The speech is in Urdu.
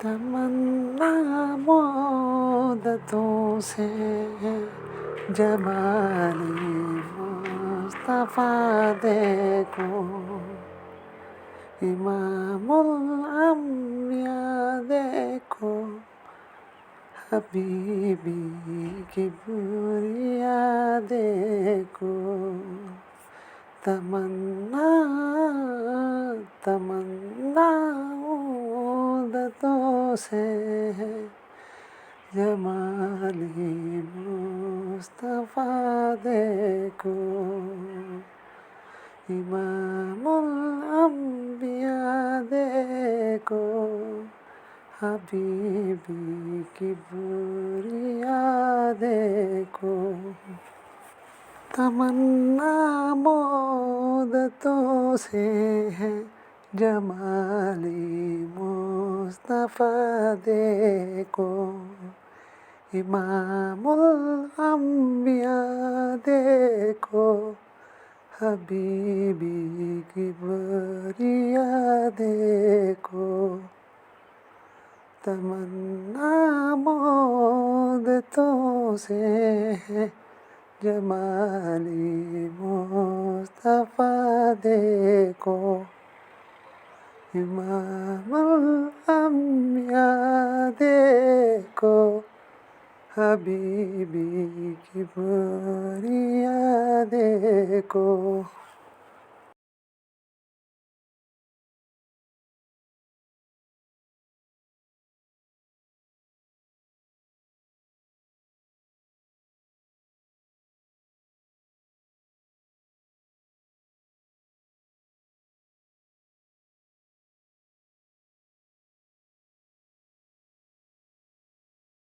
تمنا مدتوں سے ہے جمالی مصطفیٰ دیکھو، امام الانبیاء دیکھو، حبیبی کبریا دیکھو، تمنا مدتوں سے ہے جمالی مصطفیٰ دیکھو، امام الانبیاء دیکھو، حبیبی کبریا دیکھو، تمنا مدتوں سے ہے جمالی مصطفیٰ دیکھو، امام الانبیاء دیکھو، حبیبی کبریا دیکھو، تمنا مدتوں سے ہے جمالی مصطفیٰ دیکھو، امام الانبیاء دیکھو، حبیبی کبریا دیکھو۔